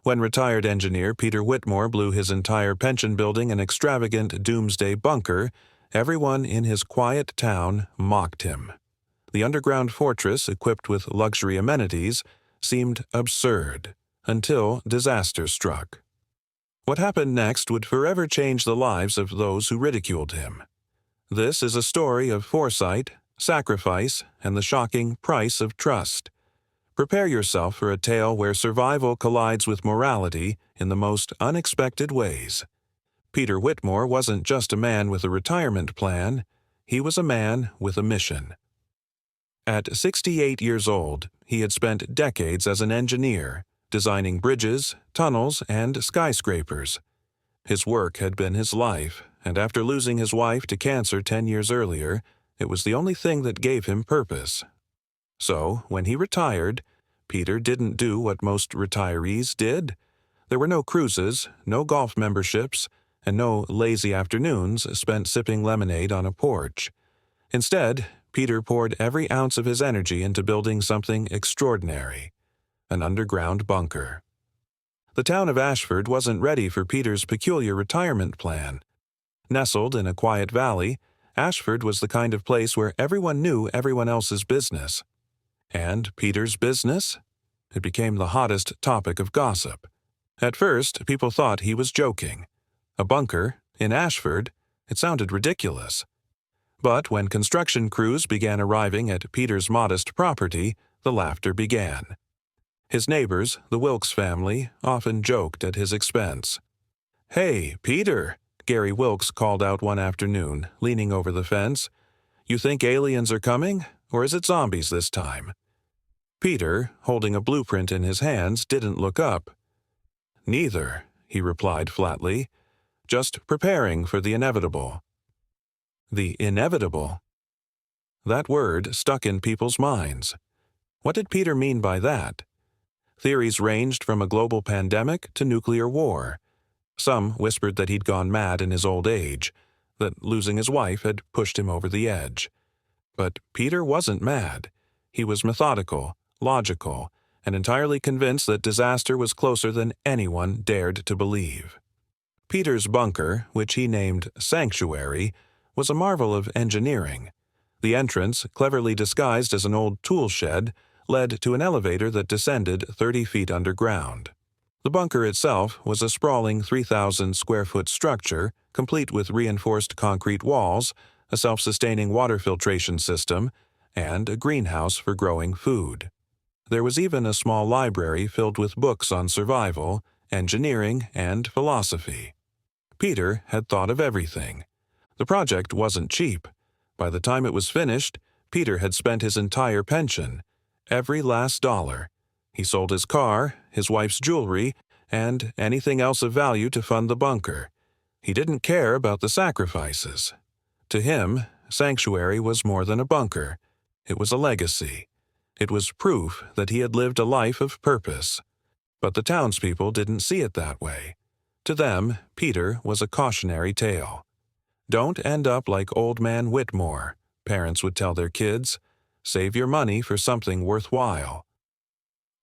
When retired engineer Peter Whitmore blew his entire pension building an extravagant doomsday bunker, everyone in his quiet town mocked him. The underground fortress, equipped with luxury amenities, seemed absurd until disaster struck. What happened next would forever change the lives of those who ridiculed him. This is a story of foresight, sacrifice, and the shocking price of trust. Prepare yourself for a tale where survival collides with morality in the most unexpected ways. Peter Whitmore wasn't just a man with a retirement plan, he was a man with a mission. At 68 years old, he had spent decades as an engineer, designing bridges, tunnels, and skyscrapers. His work had been his life, and after losing his wife to cancer 10 years earlier, it was the only thing that gave him purpose. So, when he retired, Peter didn't do what most retirees did. There were no cruises, no golf memberships, and no lazy afternoons spent sipping lemonade on a porch. Instead, Peter poured every ounce of his energy into building something extraordinary, an underground bunker. The town of Ashford wasn't ready for Peter's peculiar retirement plan. Nestled in a quiet valley, Ashford was the kind of place where everyone knew everyone else's business. And Peter's business? It became the hottest topic of gossip. At first, people thought he was joking. A bunker in Ashford? It sounded ridiculous. But when construction crews began arriving at Peter's modest property, the laughter began. His neighbors, the Wilkes family, often joked at his expense. "Hey, Peter," Gary Wilkes called out one afternoon, leaning over the fence. "You think aliens are coming, or is it zombies this time?" Peter, holding a blueprint in his hands, didn't look up. "Neither," he replied flatly. "Just preparing for the inevitable." The inevitable? That word stuck in people's minds. What did Peter mean by that? Theories ranged from a global pandemic to nuclear war. Some whispered that he'd gone mad in his old age, that losing his wife had pushed him over the edge. But Peter wasn't mad. He was methodical, logical, and entirely convinced that disaster was closer than anyone dared to believe. Peter's bunker, which he named Sanctuary, was a marvel of engineering. The entrance, cleverly disguised as an old tool shed, led to an elevator that descended 30 feet underground. The bunker itself was a sprawling 3,000-square-foot structure, complete with reinforced concrete walls, a self-sustaining water filtration system, and a greenhouse for growing food. There was even a small library filled with books on survival, engineering, and philosophy. Peter had thought of everything. The project wasn't cheap. By the time it was finished, Peter had spent his entire pension, every last dollar. He sold his car, his wife's jewelry, and anything else of value to fund the bunker. He didn't care about the sacrifices. To him, Sanctuary was more than a bunker. It was a legacy. It was proof that he had lived a life of purpose. But the townspeople didn't see it that way. To them, Peter was a cautionary tale. "Don't end up like Old Man Whitmore," parents would tell their kids. "Save your money for something worthwhile."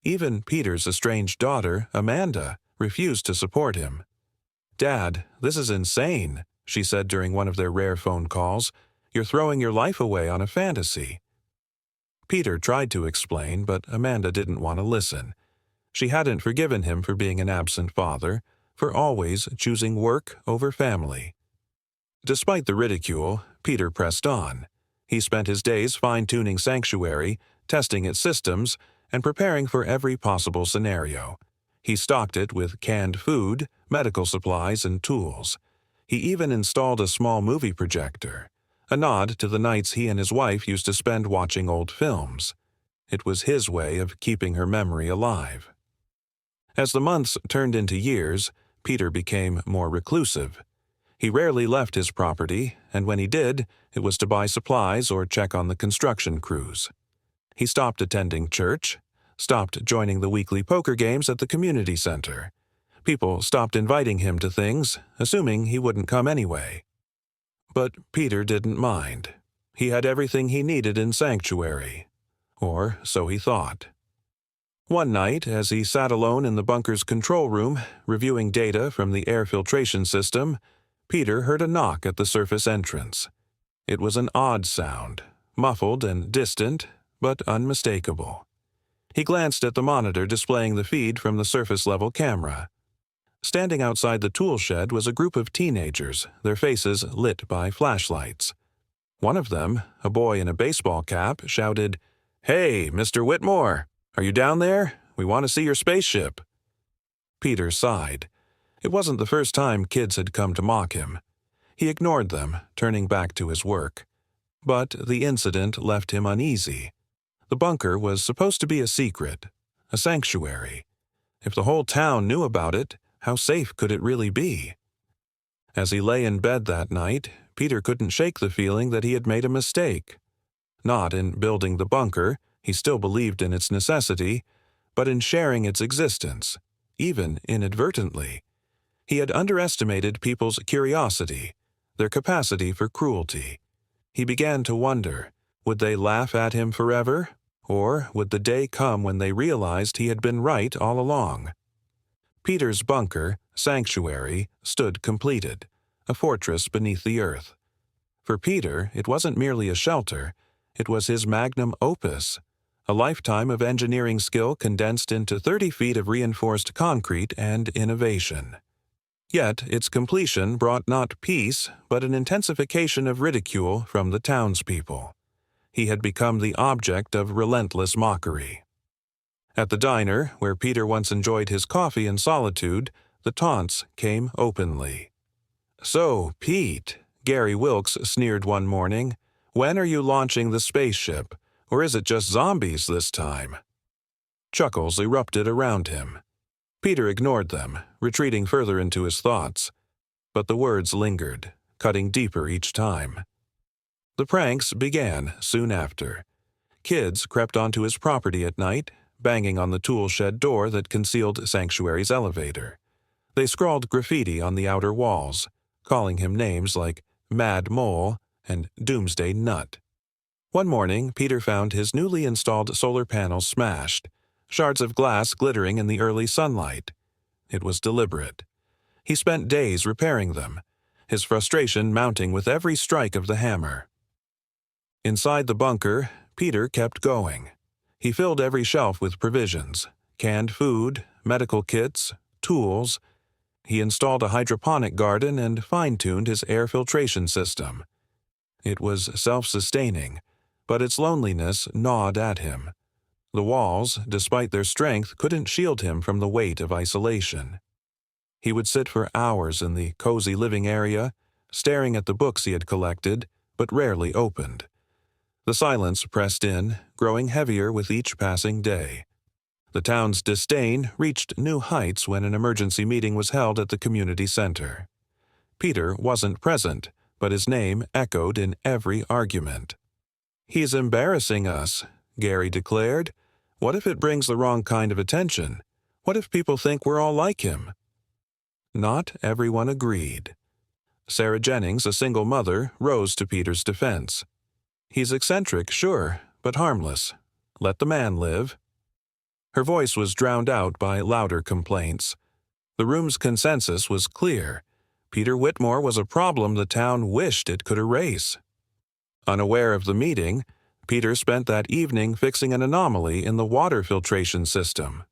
Even Peter's estranged daughter, Amanda, refused to support him. "Dad, this is insane," she said during one of their rare phone calls. "You're throwing your life away on a fantasy." Peter tried to explain, but Amanda didn't want to listen. She hadn't forgiven him for being an absent father, for always choosing work over family. Despite the ridicule, Peter pressed on. He spent his days fine-tuning Sanctuary, testing its systems, and preparing for every possible scenario. He stocked it with canned food, medical supplies, and tools. He even installed a small movie projector, a nod to the nights he and his wife used to spend watching old films. It was his way of keeping her memory alive. As the months turned into years, Peter became more reclusive. He rarely left his property, and when he did, it was to buy supplies or check on the construction crews. He stopped attending church, stopped joining the weekly poker games at the community center. People stopped inviting him to things, assuming he wouldn't come anyway. But Peter didn't mind. He had everything he needed in Sanctuary. Or so he thought. One night, as he sat alone in the bunker's control room, reviewing data from the air filtration system, Peter heard a knock at the surface entrance. It was an odd sound, muffled and distant, but unmistakable. He glanced at the monitor displaying the feed from the surface-level camera. Standing outside the tool shed was a group of teenagers, their faces lit by flashlights. One of them, a boy in a baseball cap, shouted, "Hey, Mr. Whitmore! Are you down there? We want to see your spaceship." Peter sighed. It wasn't the first time kids had come to mock him. He ignored them, turning back to his work. But the incident left him uneasy. The bunker was supposed to be a secret, a sanctuary. If the whole town knew about it, how safe could it really be? As he lay in bed that night, Peter couldn't shake the feeling that he had made a mistake. Not in building the bunker, he still believed in its necessity, but in sharing its existence, even inadvertently. He had underestimated people's curiosity, their capacity for cruelty. He began to wonder, would they laugh at him forever, or would the day come when they realized he had been right all along? Peter's bunker, sanctuary, stood completed, a fortress beneath the earth. For Peter, it wasn't merely a shelter, it was his magnum opus, a lifetime of engineering skill condensed into 30 feet of reinforced concrete and innovation. Yet its completion brought not peace, but an intensification of ridicule from the townspeople. He had become the object of relentless mockery. At the diner, where Peter once enjoyed his coffee in solitude, the taunts came openly. "So, Pete," Gary Wilkes sneered one morning, "when are you launching the spaceship, or is it just zombies this time?" Chuckles erupted around him. Peter ignored them, retreating further into his thoughts. But the words lingered, cutting deeper each time. The pranks began soon after. Kids crept onto his property at night, banging on the tool shed door that concealed Sanctuary's elevator. They scrawled graffiti on the outer walls, calling him names like Mad Mole and Doomsday Nut. One morning, Peter found his newly installed solar panels smashed, shards of glass glittering in the early sunlight. It was deliberate. He spent days repairing them, his frustration mounting with every strike of the hammer. Inside the bunker, Peter kept going. He filled every shelf with provisions, canned food, medical kits, tools. He installed a hydroponic garden and fine-tuned his air filtration system. It was self-sustaining, but its loneliness gnawed at him. The walls, despite their strength, couldn't shield him from the weight of isolation. He would sit for hours in the cozy living area, staring at the books he had collected, but rarely opened. The silence pressed in, growing heavier with each passing day. The town's disdain reached new heights when an emergency meeting was held at the community center. Peter wasn't present, but his name echoed in every argument. "He's embarrassing us," Gary declared. "What if it brings the wrong kind of attention? What if people think we're all like him?" Not everyone agreed. Sarah Jennings, a single mother, rose to Peter's defense. "He's eccentric, sure, but harmless. Let the man live." Her voice was drowned out by louder complaints. The room's consensus was clear. Peter Whitmore was a problem the town wished it could erase. Unaware of the meeting, Peter spent that evening fixing an anomaly in the water filtration system.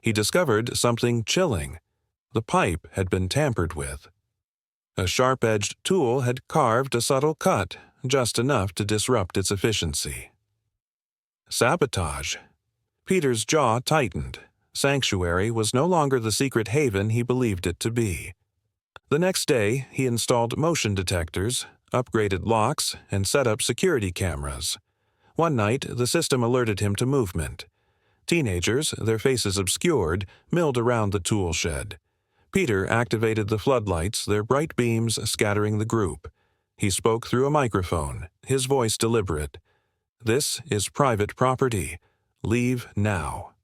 He discovered something chilling. The pipe had been tampered with. A sharp-edged tool had carved a subtle cut, just enough to disrupt its efficiency. Sabotage. Peter's jaw tightened. Sanctuary was no longer the secret haven he believed it to be. The next day, he installed motion detectors, upgraded locks, and set up security cameras. One night, the system alerted him to movement. Teenagers, their faces obscured, milled around the tool shed. Peter activated the floodlights, their bright beams scattering the group. He spoke through a microphone, his voice deliberate. "This is private property. Leave now."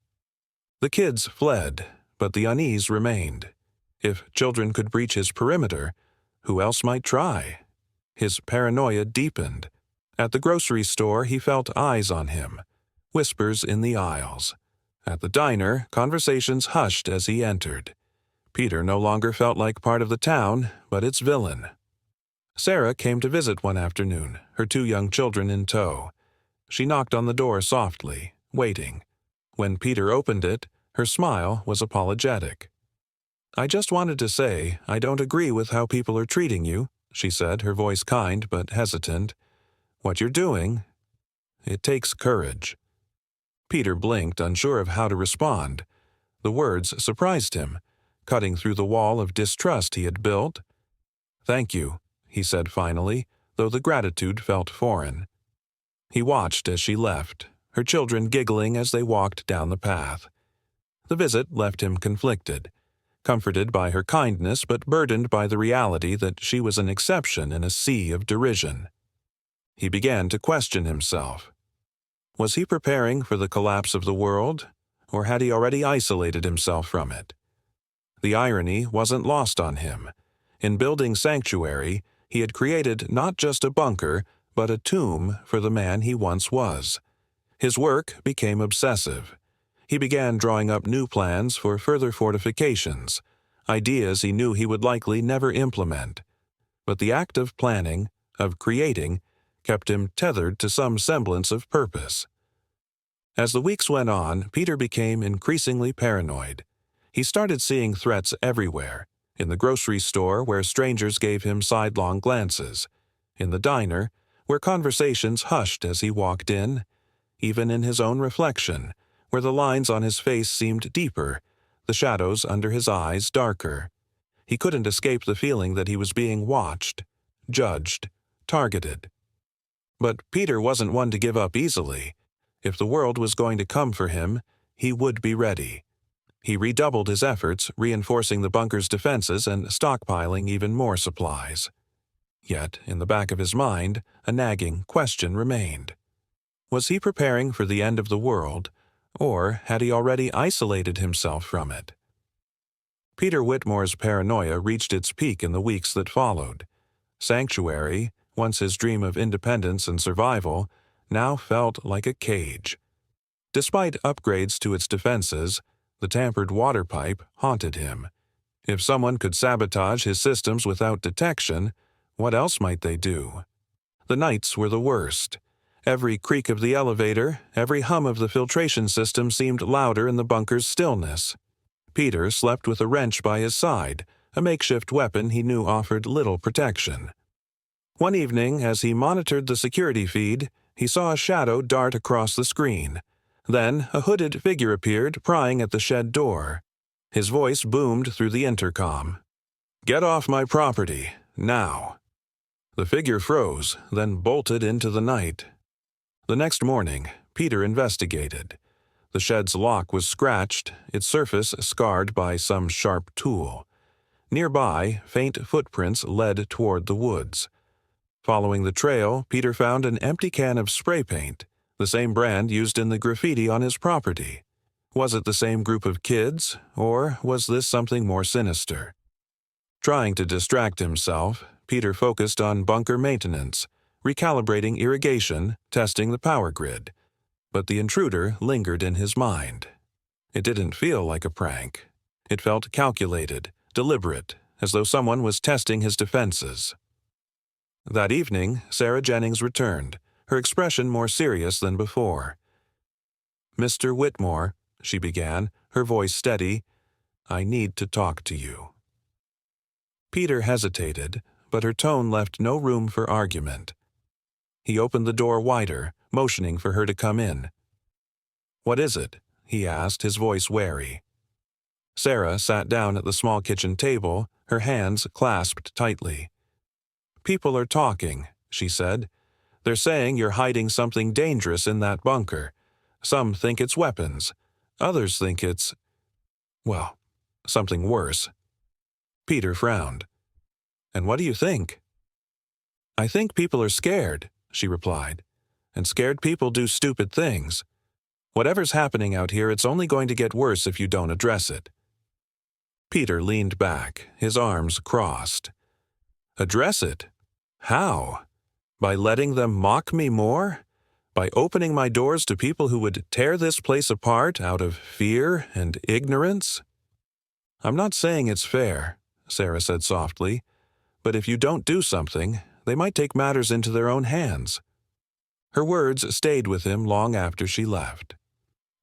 The kids fled, but the unease remained. If children could breach his perimeter, who else might try? His paranoia deepened. At the grocery store, he felt eyes on him, whispers in the aisles. At the diner, conversations hushed as he entered. Peter no longer felt like part of the town, but its villain. Sarah came to visit one afternoon, her 2 young children in tow. She knocked on the door softly, waiting. When Peter opened it, her smile was apologetic. "I just wanted to say, I don't agree with how people are treating you," she said, her voice kind but hesitant. "What you're doing, it takes courage." Peter blinked, unsure of how to respond. The words surprised him, cutting through the wall of distrust he had built. "Thank you," he said finally, though the gratitude felt foreign. He watched as she left, her children giggling as they walked down the path. The visit left him conflicted, comforted by her kindness but burdened by the reality that she was an exception in a sea of derision. He began to question himself. Was he preparing for the collapse of the world, or had he already isolated himself from it? The irony wasn't lost on him. In building Sanctuary, he had created not just a bunker, but a tomb for the man he once was. His work became obsessive. He began drawing up new plans for further fortifications, ideas he knew he would likely never implement. But the act of planning, of creating, kept him tethered to some semblance of purpose. As the weeks went on, Peter became increasingly paranoid. He started seeing threats everywhere, in the grocery store where strangers gave him sidelong glances, in the diner where conversations hushed as he walked in, even in his own reflection, where the lines on his face seemed deeper, the shadows under his eyes darker. He couldn't escape the feeling that he was being watched, judged, targeted. But Peter wasn't one to give up easily. If the world was going to come for him, he would be ready. He redoubled his efforts, reinforcing the bunker's defenses and stockpiling even more supplies. Yet, in the back of his mind, a nagging question remained. Was he preparing for the end of the world, or had he already isolated himself from it? Peter Whitmore's paranoia reached its peak in the weeks that followed. Sanctuary, once his dream of independence and survival, now felt like a cage. Despite upgrades to its defenses, the tampered water pipe haunted him. If someone could sabotage his systems without detection, what else might they do? The nights were the worst. Every creak of the elevator, every hum of the filtration system seemed louder in the bunker's stillness. Peter slept with a wrench by his side, a makeshift weapon he knew offered little protection. One evening, as he monitored the security feed, he saw a shadow dart across the screen. Then a hooded figure appeared, prying at the shed door. His voice boomed through the intercom. "Get off my property, now." The figure froze, then bolted into the night. The next morning, Peter investigated. The shed's lock was scratched, its surface scarred by some sharp tool. Nearby, faint footprints led toward the woods. Following the trail, Peter found an empty can of spray paint, the same brand used in the graffiti on his property. Was it the same group of kids, or was this something more sinister? Trying to distract himself, Peter focused on bunker maintenance, recalibrating irrigation, testing the power grid. But the intruder lingered in his mind. It didn't feel like a prank. It felt calculated, deliberate, as though someone was testing his defenses. That evening, Sarah Jennings returned, her expression more serious than before. "Mr. Whitmore," she began, her voice steady, "I need to talk to you." Peter hesitated, but her tone left no room for argument. He opened the door wider, motioning for her to come in. "What is it?" he asked, his voice wary. Sarah sat down at the small kitchen table, her hands clasped tightly. "People are talking," she said. "They're saying you're hiding something dangerous in that bunker. Some think it's weapons. Others think it's, well, something worse." Peter frowned. "And what do you think?" "I think people are scared," she replied. "And scared people do stupid things. Whatever's happening out here, it's only going to get worse if you don't address it." Peter leaned back, his arms crossed. "Address it? How? By letting them mock me more? by opening my doors to people who would tear this place apart out of fear and ignorance? I'm not saying it's fair, Sarah said softly, but if you don't do something, they might take matters into their own hands. Her words stayed with him long after she left.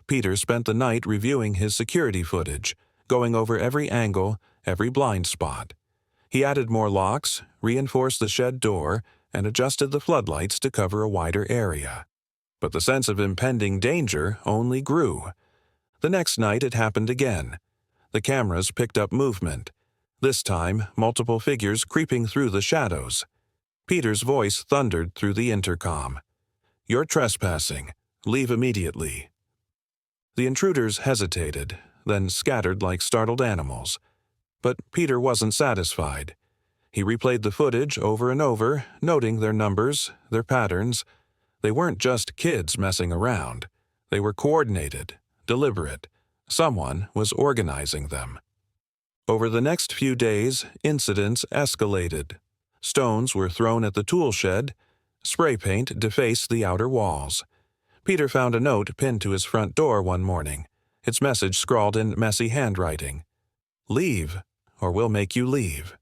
Peter spent the night reviewing his security footage, going over every angle, every blind spot. He added more locks, reinforced the shed door, and adjusted the floodlights to cover a wider area. But the sense of impending danger only grew. The next night it happened again. The cameras picked up movement. This time, multiple figures creeping through the shadows. Peter's voice thundered through the intercom. "You're trespassing. Leave immediately." The intruders hesitated, then scattered like startled animals. But Peter wasn't satisfied. He replayed the footage over and over, noting their numbers, their patterns. They weren't just kids messing around. They were coordinated, deliberate. Someone was organizing them. Over the next few days, incidents escalated. Stones were thrown at the tool shed. Spray paint defaced the outer walls. Peter found a note pinned to his front door one morning, its message scrawled in messy handwriting. "Leave, or we'll make you leave."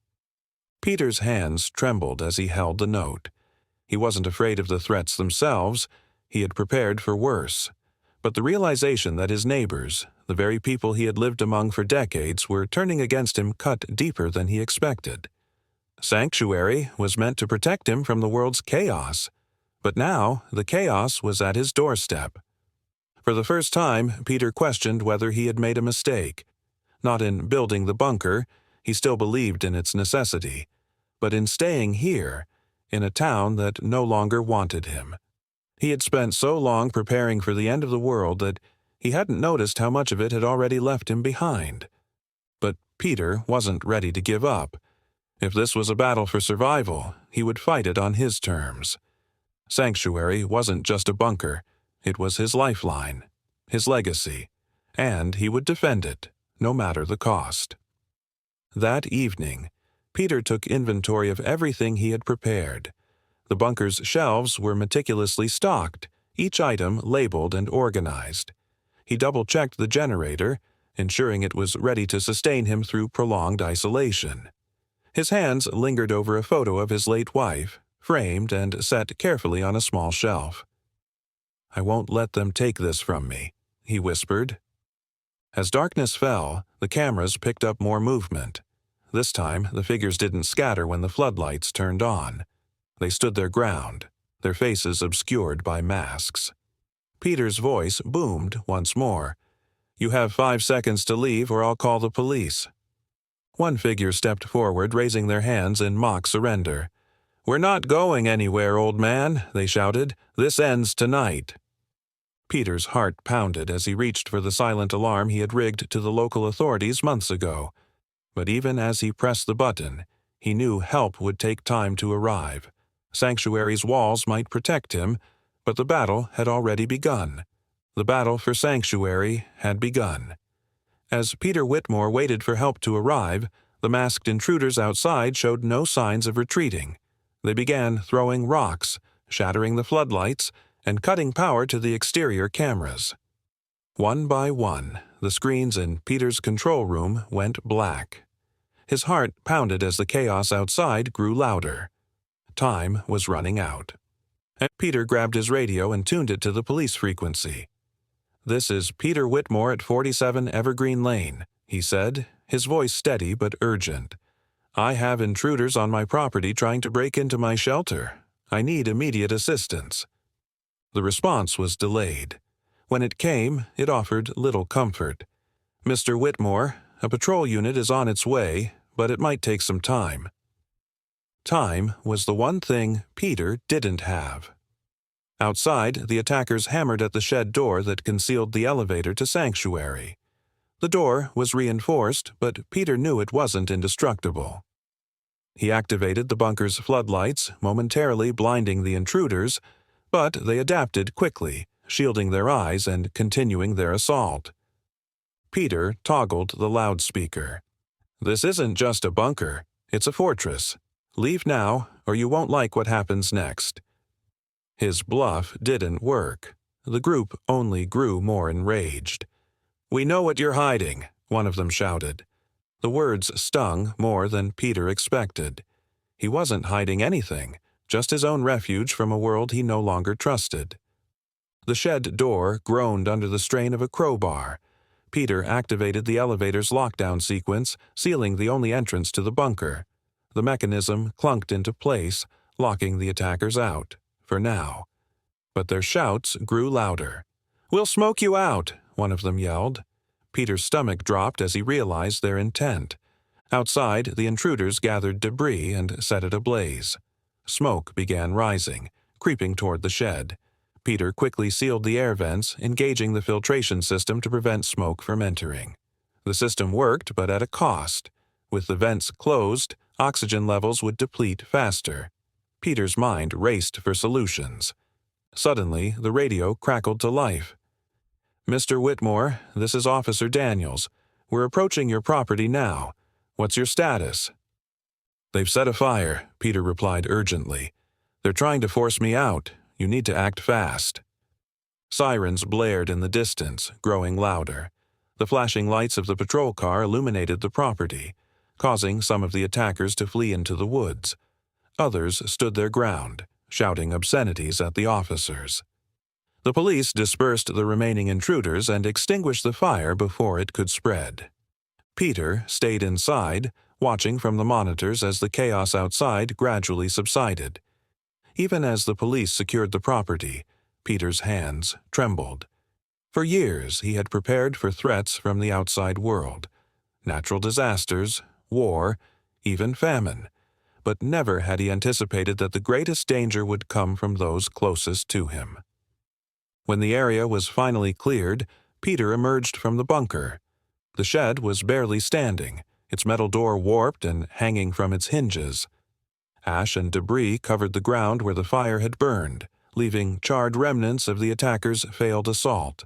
Peter's hands trembled as he held the note. He wasn't afraid of the threats themselves. He had prepared for worse. But the realization that his neighbors, the very people he had lived among for decades, were turning against him cut deeper than he expected. Sanctuary was meant to protect him from the world's chaos. But now the chaos was at his doorstep. For the first time, Peter questioned whether he had made a mistake. Not in building the bunker, he still believed in its necessity, but in staying here, in a town that no longer wanted him. He had spent so long preparing for the end of the world that he hadn't noticed how much of it had already left him behind. But Peter wasn't ready to give up. If this was a battle for survival, he would fight it on his terms. Sanctuary wasn't just a bunker. It was his lifeline, his legacy, and he would defend it, no matter the cost. That evening, Peter took inventory of everything he had prepared. The bunker's shelves were meticulously stocked, each item labeled and organized. He double-checked the generator, ensuring it was ready to sustain him through prolonged isolation. His hands lingered over a photo of his late wife, framed and set carefully on a small shelf. "I won't let them take this from me," he whispered. As darkness fell, the cameras picked up more movement. This time, the figures didn't scatter when the floodlights turned on. They stood their ground, their faces obscured by masks. Peter's voice boomed once more. "You have 5 seconds to leave or I'll call the police." One figure stepped forward, raising their hands in mock surrender. "We're not going anywhere, old man," they shouted. "This ends tonight." Peter's heart pounded as he reached for the silent alarm he had rigged to the local authorities months ago. But even as he pressed the button, he knew help would take time to arrive. Sanctuary's walls might protect him, but the battle had already begun. The battle for Sanctuary had begun. As Peter Whitmore waited for help to arrive, the masked intruders outside showed no signs of retreating. They began throwing rocks, shattering the floodlights, and cutting power to the exterior cameras. One by one, the screens in Peter's control room went black. His heart pounded as the chaos outside grew louder. Time was running out. And Peter grabbed his radio and tuned it to the police frequency. "This is Peter Whitmore at 47 Evergreen Lane," he said, his voice steady but urgent. "I have intruders on my property trying to break into my shelter. I need immediate assistance." The response was delayed. When it came, it offered little comfort. "Mr. Whitmore, a patrol unit is on its way, but it might take some time." Time was the one thing Peter didn't have. Outside, the attackers hammered at the shed door that concealed the elevator to Sanctuary. The door was reinforced, but Peter knew it wasn't indestructible. He activated the bunker's floodlights, momentarily blinding the intruders, but they adapted quickly, shielding their eyes and continuing their assault. Peter toggled the loudspeaker. "This isn't just a bunker, it's a fortress. Leave now, or you won't like what happens next." His bluff didn't work. The group only grew more enraged. "We know what you're hiding," one of them shouted. The words stung more than Peter expected. He wasn't hiding anything, just his own refuge from a world he no longer trusted. The shed door groaned under the strain of a crowbar. Peter activated the elevator's lockdown sequence, sealing the only entrance to the bunker. The mechanism clunked into place, locking the attackers out, for now. But their shouts grew louder. "We'll smoke you out," one of them yelled. Peter's stomach dropped as he realized their intent. Outside, the intruders gathered debris and set it ablaze. Smoke began rising, creeping toward the shed. Peter quickly sealed the air vents, engaging the filtration system to prevent smoke from entering. The system worked, but at a cost. With the vents closed, oxygen levels would deplete faster. Peter's mind raced for solutions. Suddenly, the radio crackled to life. "Mr. Whitmore, this is Officer Daniels. We're approaching your property now. What's your status?" "They've set a fire," Peter replied urgently. "They're trying to force me out. You need to act fast." Sirens blared in the distance, growing louder. The flashing lights of the patrol car illuminated the property, causing some of the attackers to flee into the woods. Others stood their ground, shouting obscenities at the officers. The police dispersed the remaining intruders and extinguished the fire before it could spread. Peter stayed inside, watching from the monitors as the chaos outside gradually subsided. Even as the police secured the property, Peter's hands trembled. For years he had prepared for threats from the outside world, natural disasters, war, even famine, but never had he anticipated that the greatest danger would come from those closest to him. When the area was finally cleared, Peter emerged from the bunker. The shed was barely standing, its metal door warped and hanging from its hinges. Ash and debris covered the ground where the fire had burned, leaving charred remnants of the attackers' failed assault.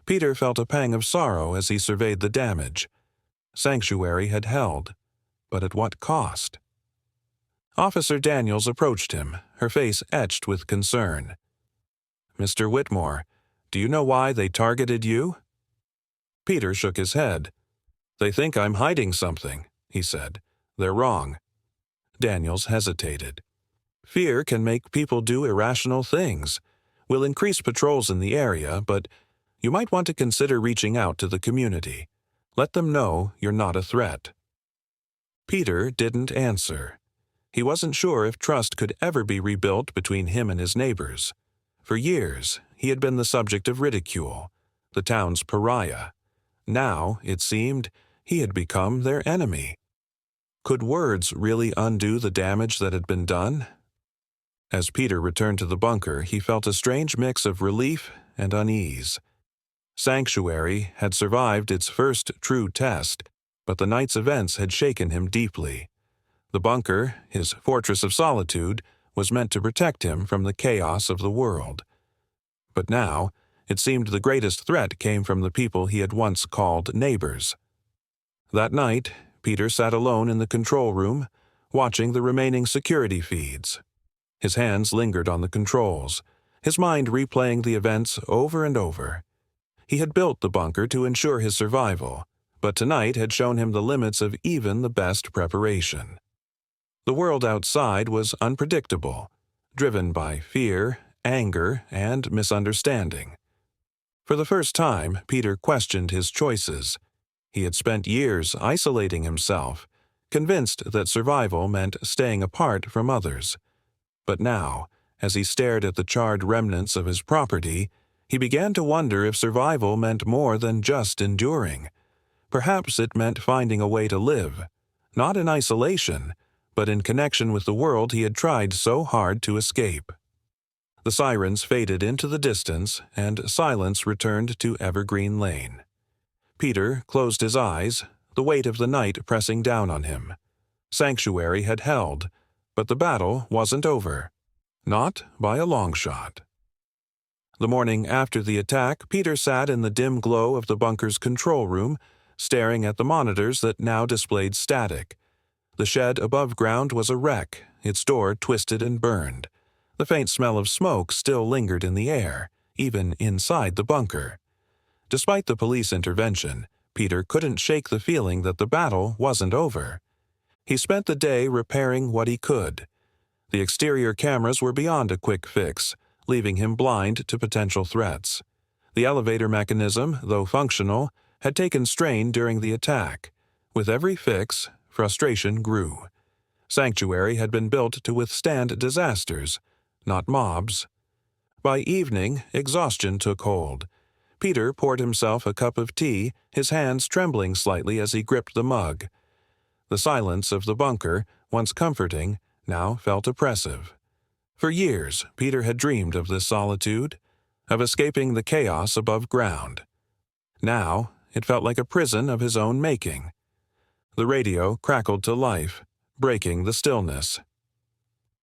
Peter felt a pang of sorrow as he surveyed the damage. Sanctuary had held, but at what cost? Officer Daniels approached him, her face etched with concern. "Mr. Whitmore, do you know why they targeted you?" Peter shook his head. "They think I'm hiding something," he said. "They're wrong." Daniels hesitated. "Fear can make people do irrational things. We'll increase patrols in the area, but you might want to consider reaching out to the community. Let them know you're not a threat." Peter didn't answer. He wasn't sure if trust could ever be rebuilt between him and his neighbors. For years, he had been the subject of ridicule, the town's pariah. Now, it seemed, he had become their enemy. Could words really undo the damage that had been done? As Peter returned to the bunker, he felt a strange mix of relief and unease. Sanctuary had survived its first true test, but the night's events had shaken him deeply. The bunker, his fortress of solitude, was meant to protect him from the chaos of the world. But now, it seemed the greatest threat came from the people he had once called neighbors. That night, Peter sat alone in the control room, watching the remaining security feeds. His hands lingered on the controls, his mind replaying the events over and over. He had built the bunker to ensure his survival, but tonight had shown him the limits of even the best preparation. The world outside was unpredictable, driven by fear, anger, and misunderstanding. For the first time, Peter questioned his choices. He had spent years isolating himself, convinced that survival meant staying apart from others. But now, as he stared at the charred remnants of his property, he began to wonder if survival meant more than just enduring. Perhaps it meant finding a way to live, not in isolation, but in connection with the world he had tried so hard to escape. The sirens faded into the distance, and silence returned to Evergreen Lane. Peter closed his eyes, the weight of the night pressing down on him. Sanctuary had held, but the battle wasn't over. Not by a long shot. The morning after the attack, Peter sat in the dim glow of the bunker's control room, staring at the monitors that now displayed static. The shed above ground was a wreck, its door twisted and burned. The faint smell of smoke still lingered in the air, even inside the bunker. Despite the police intervention, Peter couldn't shake the feeling that the battle wasn't over. He spent the day repairing what he could. The exterior cameras were beyond a quick fix, leaving him blind to potential threats. The elevator mechanism, though functional, had taken strain during the attack. With every fix, frustration grew. Sanctuary had been built to withstand disasters, not mobs. By evening, exhaustion took hold. Peter poured himself a cup of tea, his hands trembling slightly as he gripped the mug. The silence of the bunker, once comforting, now felt oppressive. For years, Peter had dreamed of this solitude, of escaping the chaos above ground. Now, it felt like a prison of his own making. The radio crackled to life, breaking the stillness.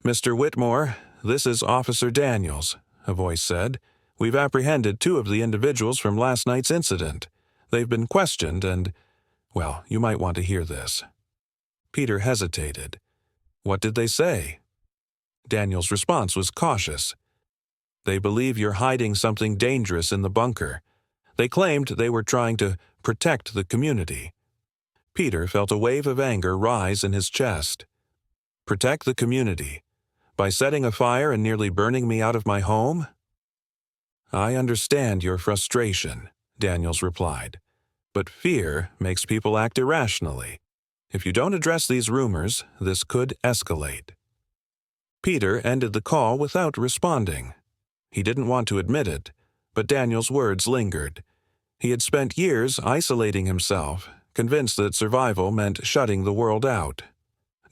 "Mr. Whitmore, this is Officer Daniels," a voice said. "We've apprehended 2 of the individuals from last night's incident. They've been questioned and, well, you might want to hear this." Peter hesitated. "What did they say?" Daniels' response was cautious. "They believe you're hiding something dangerous in the bunker. They claimed they were trying to protect the community." Peter felt a wave of anger rise in his chest. "Protect the community? By setting a fire and nearly burning me out of my home?" "I understand your frustration," Daniels replied. "But fear makes people act irrationally. If you don't address these rumors, this could escalate." Peter ended the call without responding. He didn't want to admit it, but Daniels' words lingered. He had spent years isolating himself, convinced that survival meant shutting the world out.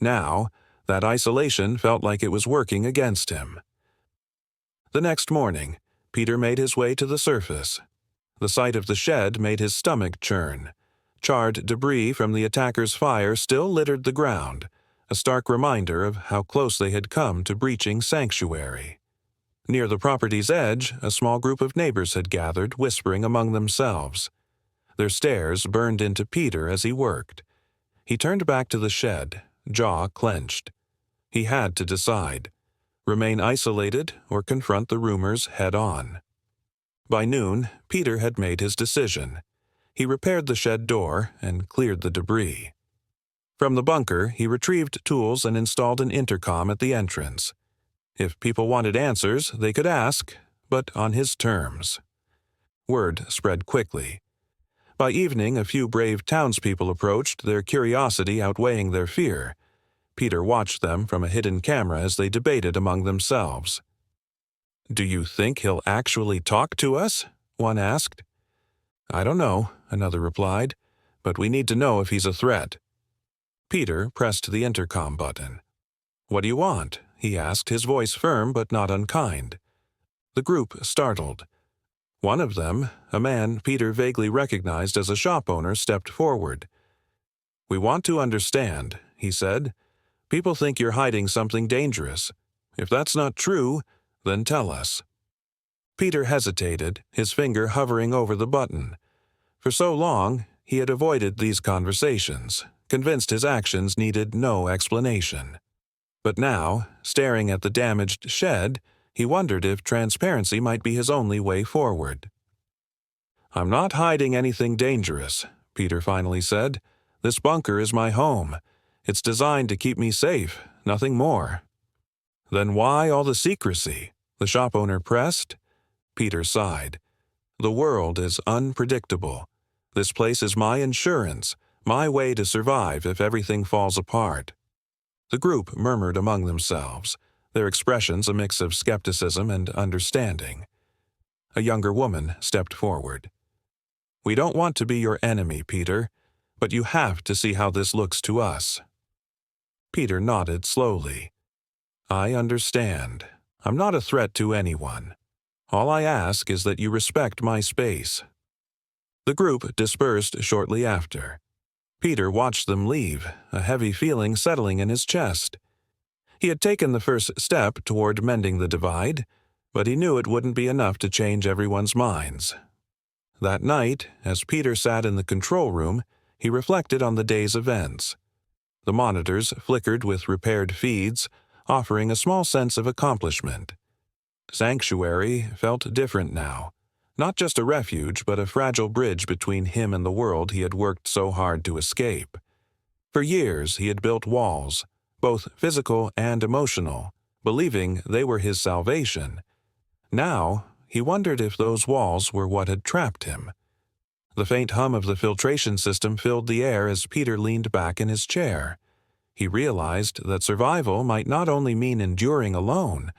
Now, that isolation felt like it was working against him. The next morning, Peter made his way to the surface. The sight of the shed made his stomach churn. Charred debris from the attackers' fire still littered the ground, a stark reminder of how close they had come to breaching sanctuary. Near the property's edge, a small group of neighbors had gathered, whispering among themselves. Their stares burned into Peter as he worked. He turned back to the shed, jaw clenched. He had to decide: remain isolated or confront the rumors head-on. By noon, Peter had made his decision. He repaired the shed door and cleared the debris. From the bunker, he retrieved tools and installed an intercom at the entrance. If people wanted answers, they could ask, but on his terms. Word spread quickly. By evening, a few brave townspeople approached, their curiosity outweighing their fear. Peter watched them from a hidden camera as they debated among themselves. "Do you think he'll actually talk to us?" one asked. "I don't know," another replied, "but we need to know if he's a threat." Peter pressed the intercom button. "What do you want?" he asked, his voice firm but not unkind. The group startled. One of them, a man Peter vaguely recognized as a shop owner, stepped forward. "We want to understand," he said. "People think you're hiding something dangerous. If that's not true, then tell us." Peter hesitated, his finger hovering over the button. For so long, he had avoided these conversations, convinced his actions needed no explanation. But now, staring at the damaged shed, he wondered if transparency might be his only way forward. "I'm not hiding anything dangerous," Peter finally said. "This bunker is my home. It's designed to keep me safe, nothing more." "Then why all the secrecy?" the shop owner pressed. Peter sighed. "The world is unpredictable. This place is my insurance, my way to survive if everything falls apart." The group murmured among themselves, their expressions a mix of skepticism and understanding. A younger woman stepped forward. "We don't want to be your enemy, Peter, but you have to see how this looks to us." Peter nodded slowly. "I understand. I'm not a threat to anyone. All I ask is that you respect my space." The group dispersed shortly after. Peter watched them leave, a heavy feeling settling in his chest. He had taken the first step toward mending the divide, but he knew it wouldn't be enough to change everyone's minds. That night, as Peter sat in the control room, he reflected on the day's events. The monitors flickered with repaired feeds, offering a small sense of accomplishment. Sanctuary felt different now. Not just a refuge, but a fragile bridge between him and the world he had worked so hard to escape. For years he had built walls, both physical and emotional, believing they were his salvation. Now, he wondered if those walls were what had trapped him. The faint hum of the filtration system filled the air as Peter leaned back in his chair. He realized that survival might not only mean enduring alone.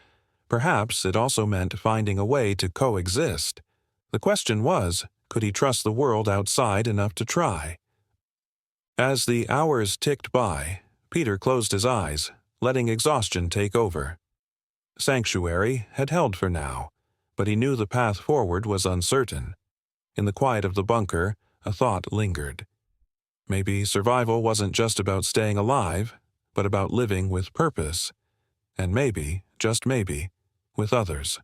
Perhaps it also meant finding a way to coexist. The question was, could he trust the world outside enough to try? As the hours ticked by, Peter closed his eyes, letting exhaustion take over. Sanctuary had held for now, but he knew the path forward was uncertain. In the quiet of the bunker, a thought lingered. Maybe survival wasn't just about staying alive, but about living with purpose. And maybe, just maybe, with others.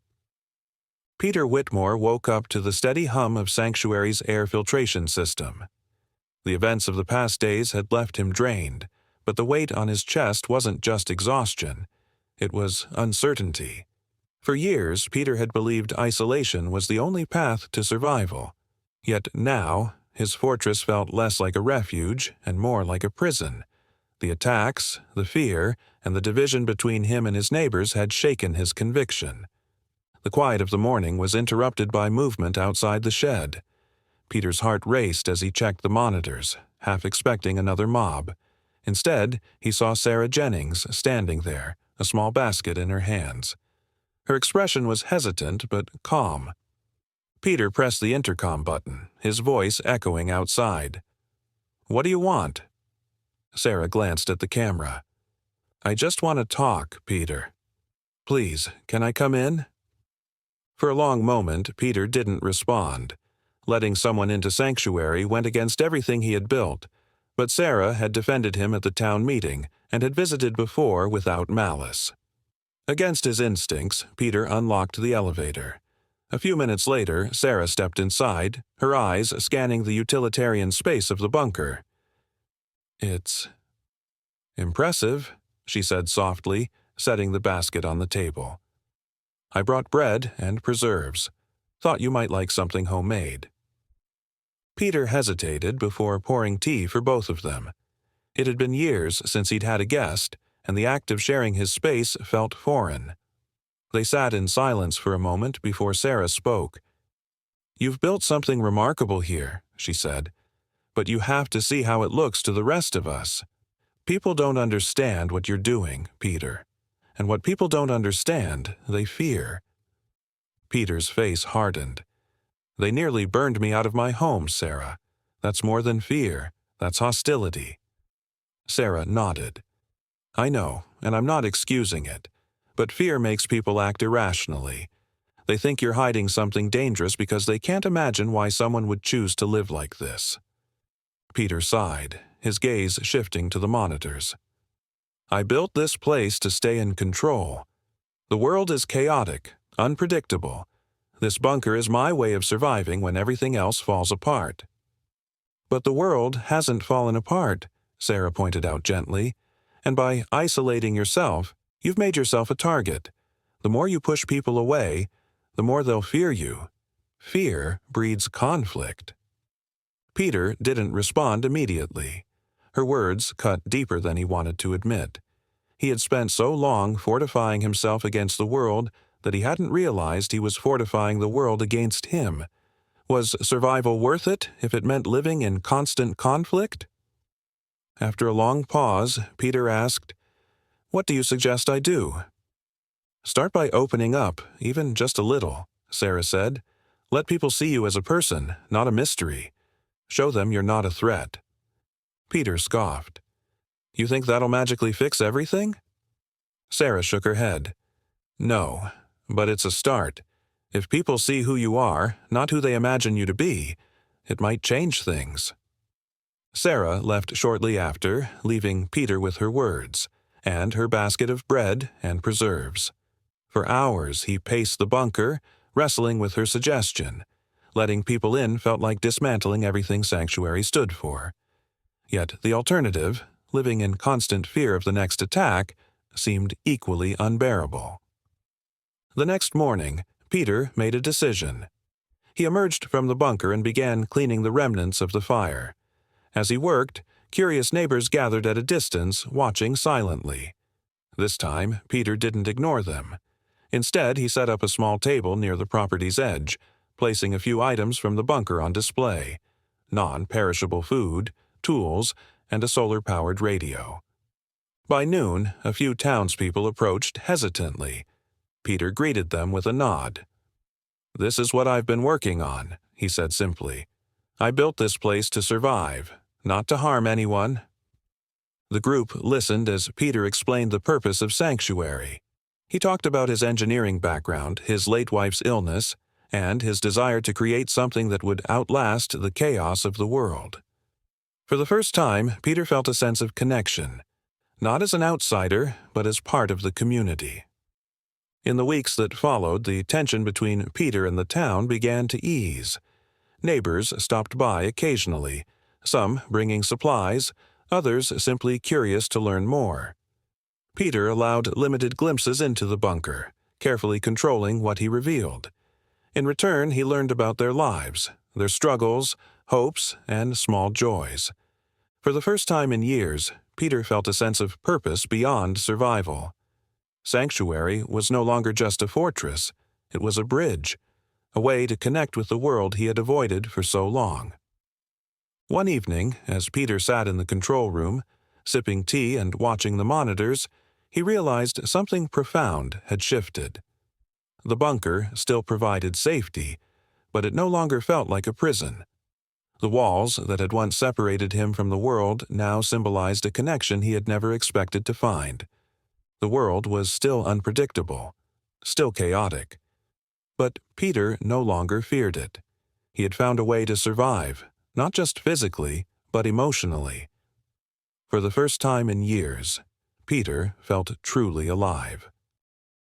Peter Whitmore woke up to the steady hum of Sanctuary's air filtration system. The events of the past days had left him drained, but the weight on his chest wasn't just exhaustion. It was uncertainty. For years, Peter had believed isolation was the only path to survival. Yet now, his fortress felt less like a refuge and more like a prison. The attacks, the fear, and the division between him and his neighbors had shaken his conviction. The quiet of the morning was interrupted by movement outside the shed. Peter's heart raced as he checked the monitors, half expecting another mob. Instead, he saw Sarah Jennings standing there, a small basket in her hands. Her expression was hesitant but calm. Peter pressed the intercom button, his voice echoing outside. "What do you want?" Sarah glanced at the camera. "I just want to talk, Peter. Please, can I come in?" For a long moment, Peter didn't respond. Letting someone into Sanctuary went against everything he had built, but Sarah had defended him at the town meeting and had visited before without malice. Against his instincts, Peter unlocked the elevator. A few minutes later, Sarah stepped inside, her eyes scanning the utilitarian space of the bunker. "It's impressive," she said softly, setting the basket on the table. "I brought bread and preserves. Thought you might like something homemade." Peter hesitated before pouring tea for both of them. It had been years since he'd had a guest, and the act of sharing his space felt foreign. They sat in silence for a moment before Sarah spoke. "You've built something remarkable here," she said, "but you have to see how it looks to the rest of us. People don't understand what you're doing, Peter. And what people don't understand, they fear." Peter's face hardened. "They nearly burned me out of my home, Sarah. That's more than fear. That's hostility." Sarah nodded. "I know, and I'm not excusing it. But fear makes people act irrationally. They think you're hiding something dangerous because they can't imagine why someone would choose to live like this." Peter sighed, his gaze shifting to the monitors. "I built this place to stay in control. The world is chaotic, unpredictable. This bunker is my way of surviving when everything else falls apart." "But the world hasn't fallen apart," Sarah pointed out gently. "And by isolating yourself, you've made yourself a target. The more you push people away, the more they'll fear you. Fear breeds conflict." Peter didn't respond immediately. Her words cut deeper than he wanted to admit. He had spent so long fortifying himself against the world that he hadn't realized he was fortifying the world against him. Was survival worth it if it meant living in constant conflict? After a long pause, Peter asked, "What do you suggest I do?" "Start by opening up, even just a little," Sarah said. "Let people see you as a person, not a mystery. Show them you're not a threat." Peter scoffed. "You think that'll magically fix everything?" Sarah shook her head. "No, but it's a start. If people see who you are, not who they imagine you to be, it might change things." Sarah left shortly after, leaving Peter with her words, and her basket of bread and preserves. For hours he paced the bunker, wrestling with her suggestion. Letting people in felt like dismantling everything Sanctuary stood for. Yet the alternative, living in constant fear of the next attack, seemed equally unbearable. The next morning, Peter made a decision. He emerged from the bunker and began cleaning the remnants of the fire. As he worked, curious neighbors gathered at a distance, watching silently. This time, Peter didn't ignore them. Instead, he set up a small table near the property's edge, placing a few items from the bunker on display: non-perishable food, tools, and a solar-powered radio. By noon, a few townspeople approached hesitantly. Peter greeted them with a nod. "This is what I've been working on," he said simply. "I built this place to survive, not to harm anyone." The group listened as Peter explained the purpose of Sanctuary. He talked about his engineering background, his late wife's illness, and his desire to create something that would outlast the chaos of the world. For the first time, Peter felt a sense of connection, not as an outsider, but as part of the community. In the weeks that followed, the tension between Peter and the town began to ease. Neighbors stopped by occasionally, some bringing supplies, others simply curious to learn more. Peter allowed limited glimpses into the bunker, carefully controlling what he revealed. In return, he learned about their lives, their struggles, hopes, and small joys. For the first time in years, Peter felt a sense of purpose beyond survival. Sanctuary was no longer just a fortress, it was a bridge, a way to connect with the world he had avoided for so long. One evening, as Peter sat in the control room, sipping tea and watching the monitors, he realized something profound had shifted. The bunker still provided safety, but it no longer felt like a prison. The walls that had once separated him from the world now symbolized a connection he had never expected to find. The world was still unpredictable, still chaotic. But Peter no longer feared it. He had found a way to survive, not just physically, but emotionally. For the first time in years, Peter felt truly alive.